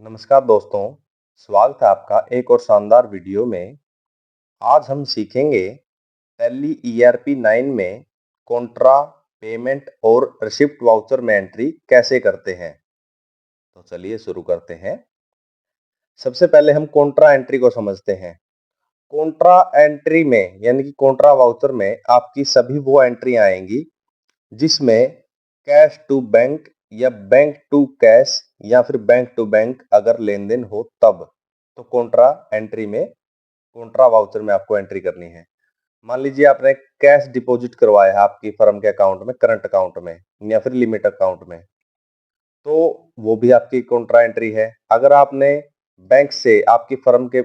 नमस्कार दोस्तों, स्वागत है आपका एक और शानदार वीडियो में। आज हम सीखेंगे टैली ईआरपी 9 में कॉन्ट्रा, पेमेंट और रिसिप्ट वाउचर में एंट्री कैसे करते हैं। तो चलिए शुरू करते हैं। सबसे पहले हम कॉन्ट्रा एंट्री को समझते हैं। कॉन्ट्रा एंट्री में यानी कि कॉन्ट्रा वाउचर में आपकी सभी वो एंट्री आएंगी जिसमें कैश टू बैंक या बैंक टू कैश या फिर बैंक टू बैंक अगर लेन देन हो तब तो कॉन्ट्रा एंट्री में कॉन्ट्रा वाउचर में आपको एंट्री करनी है। मान लीजिए आपने कैश डिपॉजिट करवाया है आपकी फर्म के अकाउंट में, करंट अकाउंट में या फिर लिमिट अकाउंट में, तो वो भी आपकी कॉन्ट्रा एंट्री है। अगर आपने बैंक से आपकी फर्म के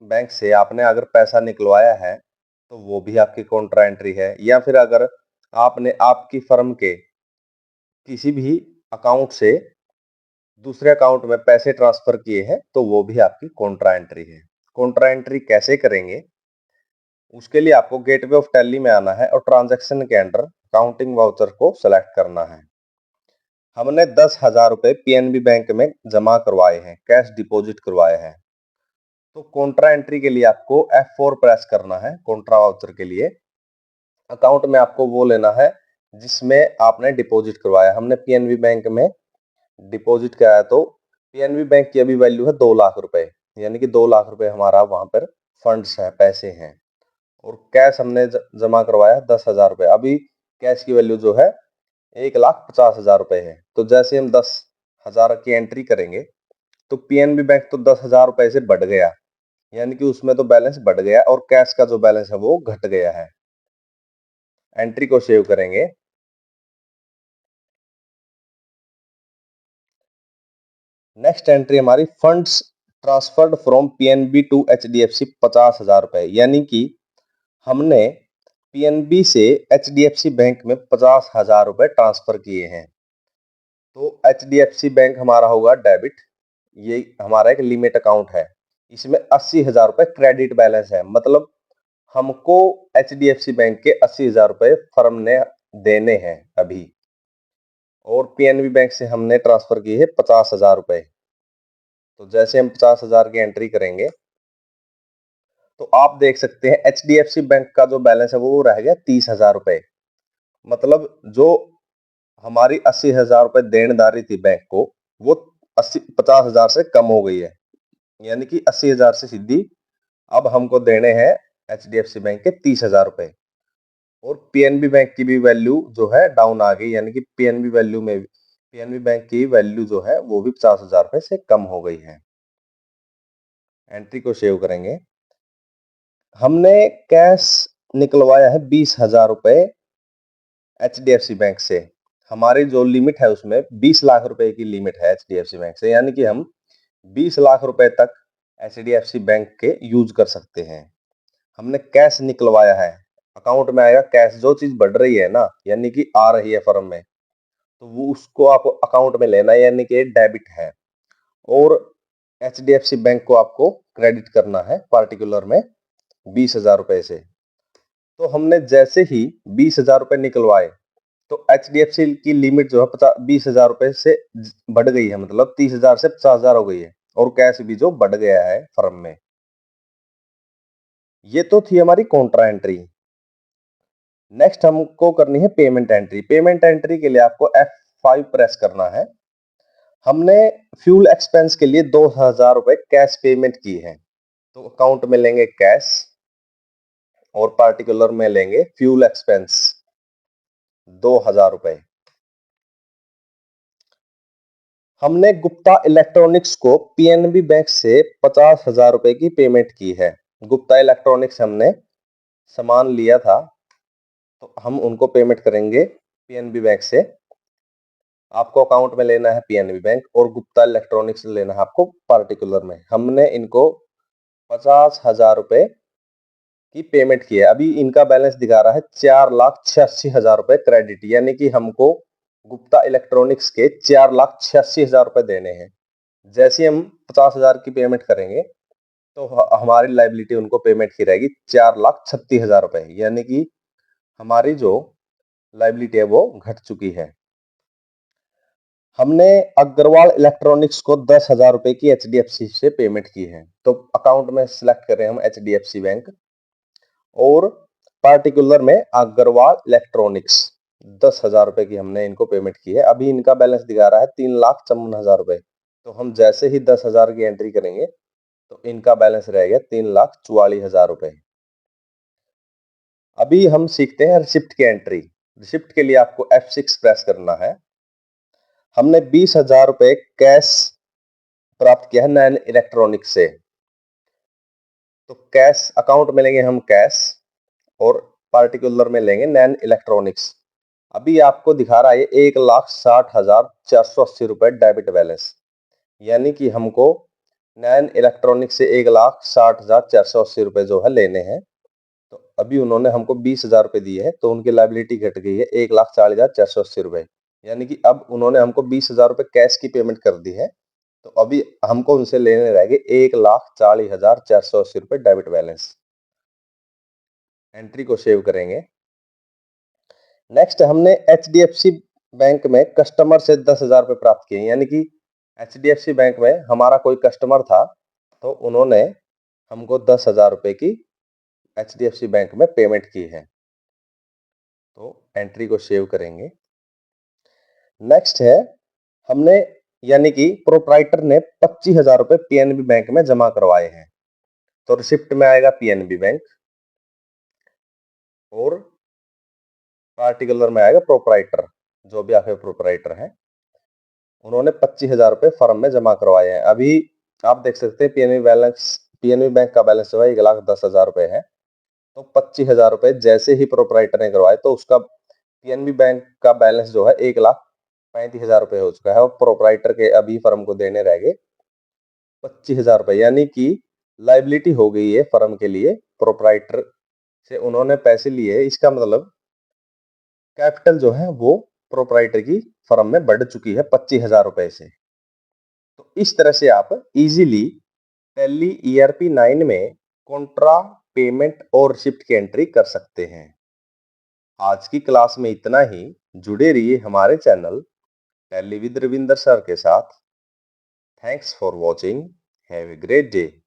बैंक से आपने अगर पैसा निकलवाया है तो वो भी आपकी कॉन्ट्रा एंट्री है। या फिर अगर आपने आपकी फर्म के किसी भी अकाउंट से दूसरे अकाउंट में पैसे ट्रांसफर किए हैं तो वो भी आपकी कॉन्ट्रा एंट्री है। कॉन्ट्रा एंट्री कैसे करेंगे, उसके लिए आपको गेटवे ऑफ टैली में आना है और ट्रांजैक्शन के अंडर काउंटिंग वाउचर को सेलेक्ट करना है। हमने 10,000 रुपए पीएनबी बैंक में जमा करवाए हैं, कैश डिपॉजिट करवाए हैं, तो कॉन्ट्रा एंट्री के लिए आपको F4 प्रेस करना है। कॉन्ट्रा वाउचर के लिए अकाउंट में आपको वो लेना है जिसमें आपने डिपॉजिट करवाया। हमने पीएनबी बैंक में डिपॉजिट कराया तो पीएनबी बैंक की अभी वैल्यू है 2 लाख रुपए, यानी कि 2 लाख रुपए हमारा वहां पर फंड्स है, पैसे हैं। और कैश हमने जमा करवाया 10,000 रुपए। अभी कैश की वैल्यू जो है 1,50,000 रुपए है। तो जैसे हम 10,000 की एंट्री करेंगे तो पीएनबी बैंक तो 10,000 रुपए से बढ़ गया, यानी कि उसमें तो बैलेंस बढ़ गया और कैश का जो बैलेंस है वो घट गया है। एंट्री को सेव करेंगे। नेक्स्ट एंट्री हमारी funds transferred from PNB to HDFC 50,000 रुपए, यानी कि हमने पीएनबी से एचडीएफसी बैंक में 50,000 रुपए ट्रांसफर किए हैं। तो एचडीएफसी बैंक हमारा होगा डेबिट, ये हमारा एक लिमिट अकाउंट है, इसमें 80,000 रुपए क्रेडिट बैलेंस है। मतलब हमको एचडीएफसी बैंक के 80,000 रुपए फर्म ने देने हैं अभी, और पीएनबी बैंक से हमने ट्रांसफर किए हैं 50,000 रुपए। तो जैसे हम 50,000 की एंट्री करेंगे तो आप देख सकते हैं एचडीएफसी बैंक का जो बैलेंस है वो रह गया 30,000 रुपए। मतलब जो हमारी 80,000 रुपए देनदारी थी बैंक को वो 50,000 से कम हो गई है, यानी कि 80,000 से सीधी अब हमको देने हैं एचडीएफसी बैंक के 30,000 रुपए। और पीएनबी बैंक की भी वैल्यू जो है डाउन आ गई, यानी कि पीएनबी बैंक की वैल्यू जो है वो भी 50,000 रुपए से कम हो गई है। एंट्री को सेव करेंगे। हमने कैश निकलवाया है 20,000 रुपए एचडीएफसी बैंक से। हमारी जो लिमिट है उसमें 20 लाख रुपए की लिमिट है एचडीएफसी बैंक से, यानी कि हम 20 लाख रुपए तक एचडीएफसी बैंक के यूज कर सकते हैं। हमने कैश निकलवाया है, अकाउंट में आएगा कैश, जो चीज बढ़ रही है ना यानी कि आ रही है फर्म में, तो वो उसको आपको अकाउंट में लेना है, यानी कि डेबिट है। और एचडीएफसी बैंक को आपको क्रेडिट करना है पार्टिकुलर में 20,000 रुपए से। तो हमने जैसे ही 20,000 रुपए निकलवाए तो एचडीएफसी की लिमिट जो है 20,000 रुपए से बढ़ गई है, मतलब 30,000 से 50,000 हो गई है, और कैश भी जो बढ़ गया है फर्म में। ये तो थी हमारी कॉन्ट्रा एंट्री। नेक्स्ट हमको करनी है पेमेंट एंट्री। पेमेंट एंट्री के लिए आपको F5 प्रेस करना है। हमने फ्यूल एक्सपेंस के लिए 2,000 रुपए कैश पेमेंट की है, तो अकाउंट में लेंगे कैश और पार्टिकुलर में लेंगे फ्यूल एक्सपेंस 2,000 रुपए। हमने गुप्ता इलेक्ट्रॉनिक्स को पीएनबी बैंक से 50,000 रुपए की पेमेंट की है। गुप्ता इलेक्ट्रॉनिक्स हमने सामान लिया था तो हम उनको पेमेंट करेंगे पीएनबी बैंक से। आपको अकाउंट में लेना है पीएनबी बैंक और गुप्ता इलेक्ट्रॉनिक्स लेना है आपको पार्टिकुलर में। हमने इनको 50,000 रुपए की पेमेंट की है। अभी इनका बैलेंस दिखा रहा है 4,86,000 रुपए क्रेडिट, यानी कि हमको गुप्ता इलेक्ट्रॉनिक्स के 4,86,000 रुपए देने हैं। जैसे हम 50,000 की पेमेंट करेंगे तो हमारी लाइबिलिटी उनको पेमेंट की रहेगी 4,36,000 रुपए, यानी कि हमारी जो लाइबिलिटी है वो घट चुकी है। हमने अग्रवाल इलेक्ट्रॉनिक्स को 10,000 रुपए की HDFC से पेमेंट की है। तो अकाउंट में सिलेक्ट करें हम HDFC बैंक और पार्टिकुलर में अग्रवाल इलेक्ट्रॉनिक्स 10,000 रुपए की हमने इनको पेमेंट की है। अभी इनका बैलेंस दिखा रहा है 3,54,000 रुपए। तो हम जैसे ही 10,000 की एंट्री करेंगे तो इनका बैलेंस रहेगा 3,44,000 रुपए। अभी हम सीखते हैं रिसिप्ट की एंट्री। रिसिप्ट के लिए आपको F6 प्रेस करना है। हमने 20,000 रुपए कैश प्राप्त किया है नैन इलेक्ट्रॉनिक्स से। तो कैश अकाउंट में लेंगे हम कैश और पार्टिकुलर में लेंगे नैन इलेक्ट्रॉनिक्स। अभी आपको दिखा रहा है 1,60,480 रुपए डेबिट बैलेंस, यानी कि हमको नैन इलेक्ट्रॉनिक्स से 1,60,480 रुपए जो है लेने हैं। तो अभी उन्होंने हमको 20,000 रुपए दिए हैं, तो उनकी लायबिलिटी घट गई है 1,40,480 रुपए, यानी कि अब उन्होंने हमको 20,000 रुपए कैश की पेमेंट कर दी है। तो अभी हमको उनसे लेने रहेंगे 1,40,480 रुपए डेबिट बैलेंस। एंट्री को सेव करेंगे। नेक्स्ट हमने HDFC बैंक में कस्टमर से 10,000 रुपए प्राप्त किए, यानी कि HDFC बैंक में हमारा कोई कस्टमर था, तो उन्होंने हमको 10,000 रुपए की HDFC बैंक में पेमेंट की है। तो एंट्री को सेव करेंगे। नेक्स्ट है हमने यानी कि प्रोप्राइटर ने 25,000 रुपए PNB बैंक में जमा करवाए हैं। तो रिसिप्ट में आएगा PNB बैंक और पार्टिकुलर में आएगा प्रोप्राइटर, जो भी आपके प्रोप्राइटर हैं उन्होंने 25,000 रुपए फर्म में जमा करवाए हैं। अभी आप देख सकते हैं PNB बैंक का बैलेंस जो है 1,10,000 रुपए है। तो 25,000 रुपए जैसे ही प्रोप्राइटर ने करवाए तो उसका PNB बैंक का बैलेंस जो है 1,35,000 रुपए हो चुका है और प्रोप्राइटर के अभी फर्म को देने रह गए 25,000 रुपए, यानी कि लाइबिलिटी हो गई है फर्म के लिए। प्रोप्राइटर से उन्होंने पैसे लिए, इसका मतलब कैपिटल जो है वो प्रोप्राइटर की फर्म में बढ़ चुकी है 25,000 रुपए से। तो इस तरह से आप इजीली टैली ERP 9 में कॉन्ट्रा, पेमेंट और रिसिप्ट की एंट्री कर सकते हैं। आज की क्लास में इतना ही। जुड़े रहिए हमारे channel tally with Ravinder sir के साथ। Thanks for watching. Have a great day.